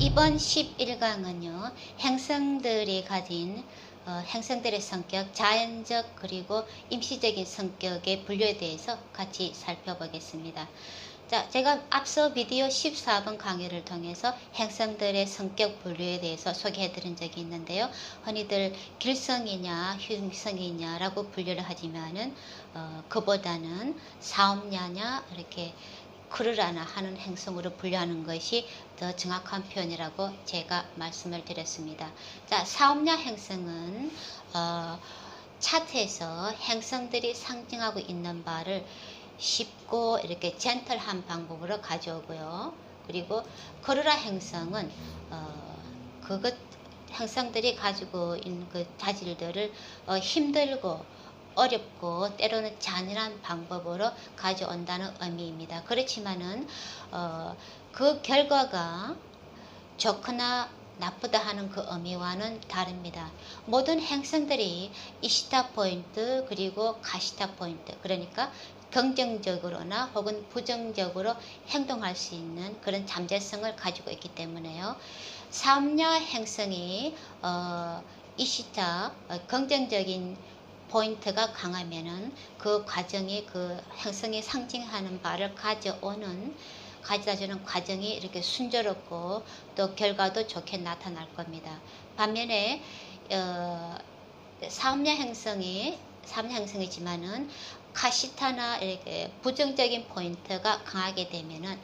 이번 11강은요, 행성들이 가진 행성들의 성격, 자연적 그리고 임시적인 성격의 분류에 대해서 같이 살펴보겠습니다. 자, 제가 앞서 비디오 14번 강의를 통해서 행성들의 성격 분류에 대해서 소개해 드린 적이 있는데요. 흔히들 길성이냐 흉성이냐라고 분류를 하지만은 그보다는 사업냐냐 이렇게 크루라나 하는 행성으로 분류하는 것이 더 정확한 표현이라고 제가 말씀을 드렸습니다. 자, 사업냐 행성은 차트에서 행성들이 상징하고 있는 바를 쉽고 이렇게 젠틀한 방법으로 가져오고요. 그리고 크루라 행성은 그것 행성들이 가지고 있는 그 자질들을 힘들고 어렵고 때로는 잔인한 방법으로 가져온다는 의미입니다. 그렇지만은 그 결과가 좋거나 나쁘다 하는 그 의미와는 다릅니다. 모든 행성들이 이시타 포인트 그리고 가시타 포인트, 그러니까 긍정적으로나 혹은 부정적으로 행동할 수 있는 그런 잠재성을 가지고 있기 때문에요. 사업냐 행성이 이시타 긍정적인 포인트가 강하면은 그 과정이 그 행성이 상징하는 바를 가져다주는 과정이 이렇게 순조롭고 또 결과도 좋게 나타날 겁니다. 반면에 사업냐 행성이지만은 카시타나 이렇게 부정적인 포인트가 강하게 되면은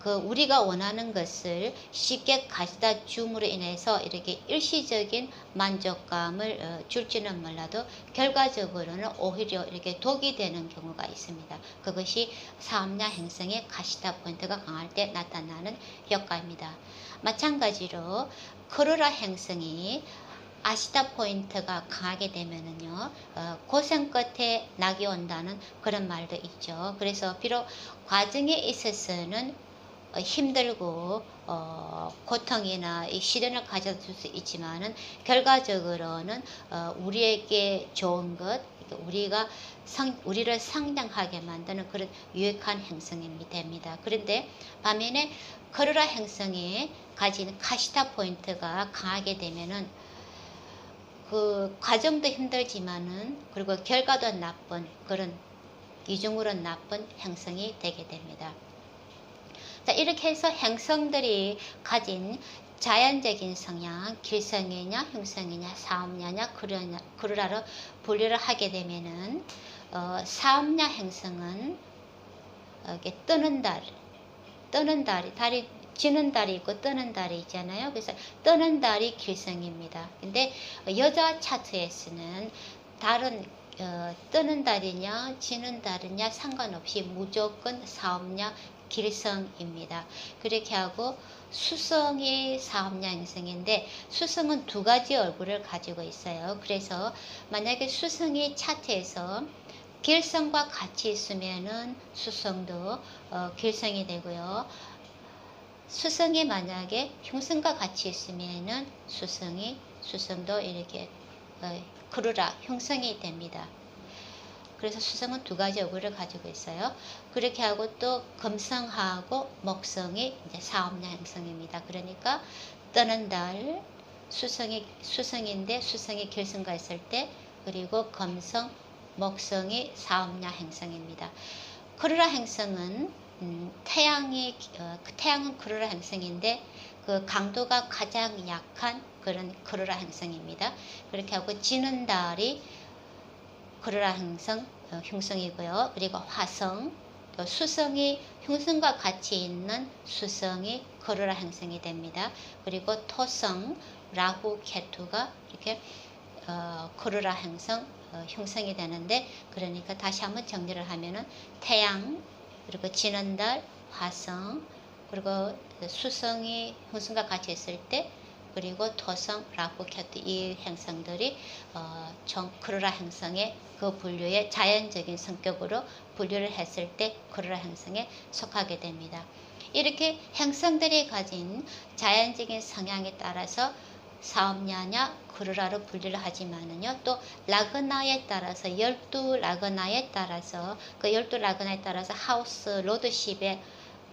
그 우리가 원하는 것을 쉽게 가져다 줌으로 인해서 이렇게 일시적인 만족감을 줄지는 몰라도 결과적으로는 오히려 이렇게 독이 되는 경우가 있습니다. 그것이 사업냐 행성의 가시타 포인트가 강할 때 나타나는 효과입니다. 마찬가지로 크루라 행성이 아시타 포인트가 강하게 되면은요, 고생 끝에 낙이 온다는 그런 말도 있죠. 그래서 비록 과정에 있어서는 힘들고 고통이나 시련을 가져다 줄 수 있지만은 결과적으로는 우리에게 좋은 것, 우리를 성장하게 만드는 그런 유익한 행성이 됩니다. 그런데 반면에 크루라 행성이 가진 카시타 포인트가 강하게 되면은 그 과정도 힘들지만은 그리고 결과도 나쁜 그런 이중으로 나쁜 행성이 되게 됩니다. 자, 이렇게 해서 행성들이 가진 자연적인 성향, 길성이냐, 흉성이냐, 사업냐냐, 크루라로 분류를 하게 되면은 사업냐 행성은 이렇게 뜨는 달이 지는 달이 있고 뜨는 달이 있잖아요. 그래서 뜨는 달이 길성입니다. 근데 여자 차트에서는 달은 뜨는 달이냐 지는 달이냐 상관없이 무조건 사업냐 길성입니다. 그렇게 하고 수성이 사업냐 행성인데 수성은 두 가지 얼굴을 가지고 있어요. 그래서 만약에 수성이 차트에서 길성과 같이 있으면은 수성도 길성이 되고요. 수성이 만약에 흉성과 같이 있으면은 수성도 이렇게 크루라 흉성이 됩니다. 그래서 수성은 두 가지 얼굴을 가지고 있어요. 그렇게 하고 또 금성하고 목성이 이제 사업냐 행성입니다. 그러니까 뜨는 달 수성인데 수성이 길성과 있을 때, 그리고 금성 목성이 사업냐 행성입니다. 크루라 행성은 태양은 크루라 행성인데 그 강도가 가장 약한 그런 크루라 행성입니다. 그렇게 하고 지는 달이 크루라 행성 흉성이고요. 그리고 화성, 또 수성이 흉성과 같이 있는 수성이 크루라 행성이 됩니다. 그리고 토성, 라후, 케투가 이렇게 크루라 행성 흉성이 되는데, 그러니까 다시 한번 정리를 하면은 태양, 그리고 지는 달, 화성, 그리고 수성이 흉성과 같이 있을 때, 그리고 토성, 라후, 케투 이 행성들이 크루라 행성의 그 분류의 자연적인 성격으로 분류를 했을 때 크루라 행성에 속하게 됩니다. 이렇게 행성들이 가진 자연적인 성향에 따라서 사업냐냐 크루라로 분류를 하지만은요, 또 라그나에 따라서 12라그나에 따라서 그 12라그나에 따라서 하우스 로드십의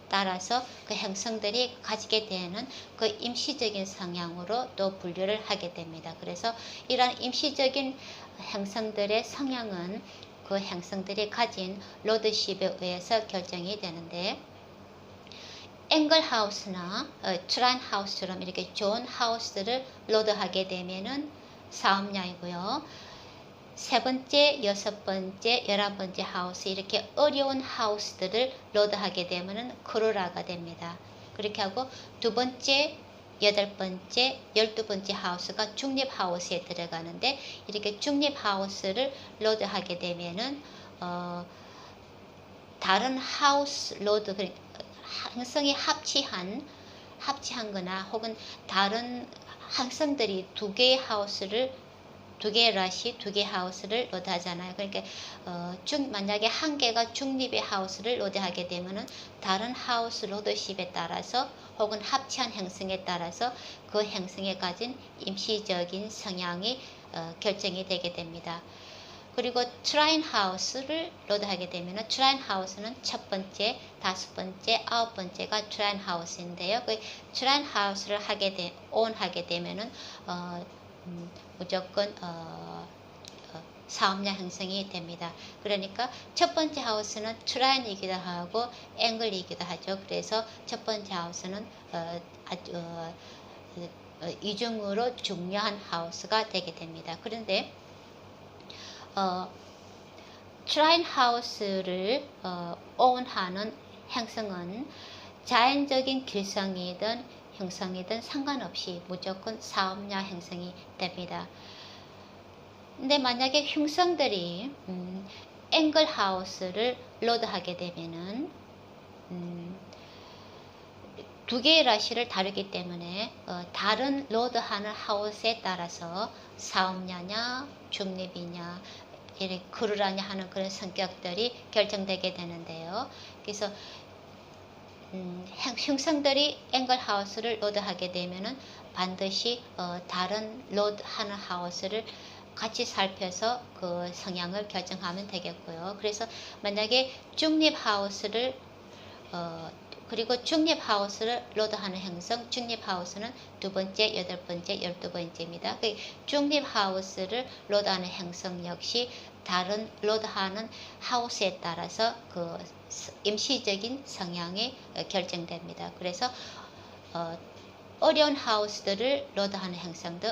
따라서 그 행성들이 가지게 되는 그 임시적인 성향으로 또 분류를 하게 됩니다. 그래서 이러한 임시적인 행성들의 성향은 그 행성들이 가진 로드십에 의해서 결정이 되는데, 앵글하우스나 트라인하우스처럼 이렇게 좋은 하우스들을 로드하게 되면은 사업량이고요. 세 번째, 여섯 번째, 11번째 하우스, 이렇게 어려운 하우스들을 로드하게 되면은 크루라가 됩니다. 그렇게 하고 두 번째, 8번째, 12번째 하우스가 중립하우스에 들어가는데, 이렇게 중립하우스를 로드하게 되면은 다른 하우스 로드, 행성이 합치한 거나 혹은 다른 행성들이 두 개의 하우스를, 두 개의 라시, 두 개의 하우스를 로드하잖아요. 그러니까 만약에 한 개가 중립의 하우스를 로드하게 되면은 다른 하우스 로드십에 따라서 혹은 합치한 행성에 따라서 그 행성에 가진 임시적인 성향이 결정이 되게 됩니다. 그리고 트라인 하우스를 로드하게 되면 트라인 하우스는 첫 번째, 다섯 번째, 아홉 번째가 트라인 하우스인데요. 그 트라인 하우스를 하게 되면은 무조건 사업량 형성이 됩니다. 그러니까 첫 번째 하우스는 트라인이기도 하고 앵글이기도 하죠. 그래서 첫 번째 하우스는 이중으로 중요한 하우스가 되게 됩니다. 그런데 트라인 하우스를 오운하는 행성은 자연적인 길성이든 형성이든 상관없이 무조건 사업량 행성이 됩니다. 근데 만약에 흉성들이 앵글 하우스를 로드하게 되면은 두 개의 라시를 다루기 때문에 다른 로드하는 하우스에 따라서 사업냐냐 중립이냐 이렇게 그루라냐 하는 그런 성격들이 결정되게 되는데요. 그래서 흉성들이 앵글 하우스를 로드하게 되면은 반드시 다른 로드하는 하우스를 같이 살펴서 그 성향을 결정하면 되겠고요. 그래서 만약에 중립 하우스를 그리고 중립 하우스를 로드하는 행성, 중립 하우스는 두 번째, 8번째, 12번째입니다. 중립 하우스를 로드하는 행성 역시 다른 로드하는 하우스에 따라서 그 임시적인 성향이 결정됩니다. 그래서 어려운 하우스들을 로드하는 행성도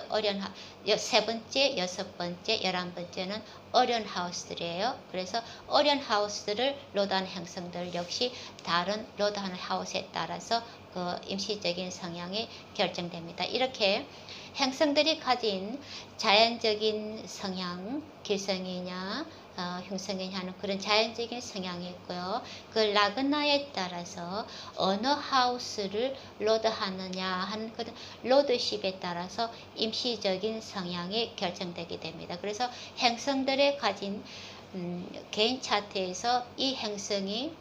세 번째, 여섯 번째, 11번째는 어려운 하우스들이에요. 그래서 어려운 하우스들을 로드하는 행성들 역시 다른 로드하는 하우스에 따라서 그 임시적인 성향이 결정됩니다. 이렇게 행성들이 가진 자연적인 성향, 길성이냐 흉성이냐 하는 그런 자연적인 성향이 있고요. 그 라그나에 따라서 어느 하우스를 로드하느냐 하는 그런 로드십에 따라서 임시적인 성향이 결정되게 됩니다. 그래서 행성들의 가진 개인 차트에서 이 행성이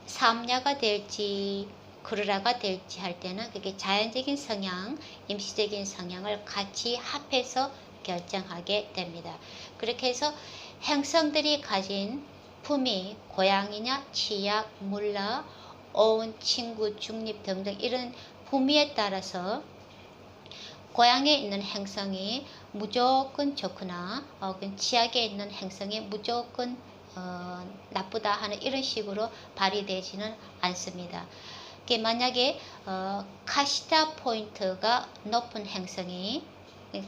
삼야가 될지 그루라가 될지 할 때는 그게 자연적인 성향, 임시적인 성향을 같이 합해서 결정하게 됩니다. 그렇게 해서 행성들이 가진 품위, 고양이냐, 치약, 물라, 어운, 친구, 중립 등등 이런 품위에 따라서 고양이에 있는 행성이 무조건 좋거나 치약에 있는 행성이 무조건 나쁘다 하는 이런 식으로 발휘되지는 않습니다. 만약에 카시타 포인트가 높은 행성이,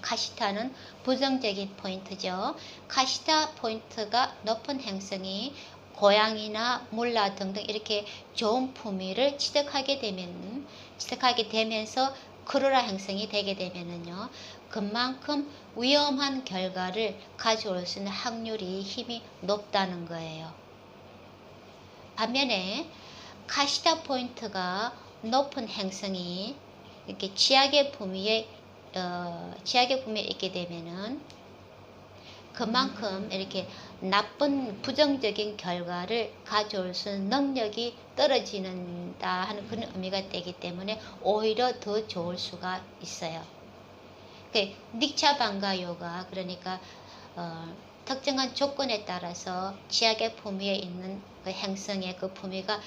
카시타는 부정적인 포인트죠. 카시타 포인트가 높은 행성이 고양이나 물라 등등 이렇게 좋은 품위를 취득하게 되면서 크루라 행성이 되게 되면은요, 그만큼 위험한 결과를 가져올 수 있는 확률이 힘이 높다는 거예요. 반면에 카시타 포인트가 높은 행성이 이렇게 치약의 품위에 있게 되면은 그만큼 이렇게 나쁜 부정적인 결과를 가져올 수 있는 능력이 떨어진다 하는 그런 의미가 되기 때문에 오히려 더 좋을 수가 있어요. 닉차 방가요가 그러니까 특정한 조건에 따라서 치약의 품위에 있는 그 행성의 그 품위가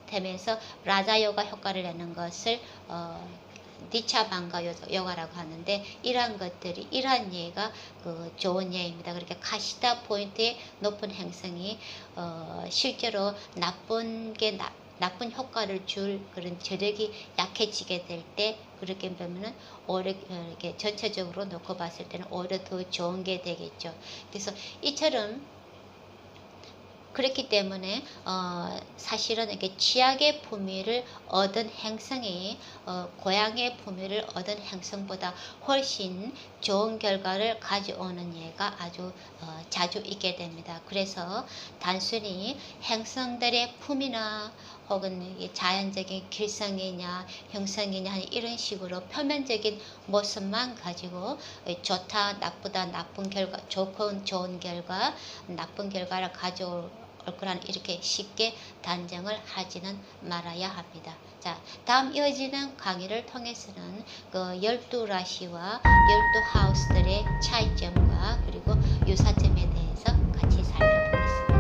되면서 라자요가 효과를 내는 것을 니차방가 요가라고 하는데, 이러한 것들이, 이러한 예가 그 좋은 예입니다. 그렇게 카시다 포인트의 높은 행성이 실제로 나쁜 효과를 줄 그런 저력이 약해지게 될 때, 그렇게 보면은 오히려 이렇게 전체적으로 놓고 봤을 때는 오히려 더 좋은 게 되겠죠. 그래서 이처럼 그렇기 때문에 사실은 이렇게 취약의 품위를 얻은 행성이 고양의 품위를 얻은 행성보다 훨씬 좋은 결과를 가져오는 예가 아주 자주 있게 됩니다. 그래서 단순히 행성들의 품위나 혹은 자연적인 길성이냐 형성이냐 이런 식으로 표면적인 모습만 가지고 좋다 나쁘다, 나쁜 결과 좋은 결과 나쁜 결과를 가져올 거라는 이렇게 쉽게 단정을 하지는 말아야 합니다. 자, 다음 이어지는 강의를 통해서는 그 12라시와 12하우스들의 차이점과 그리고 유사점에 대해서 같이 살펴보겠습니다.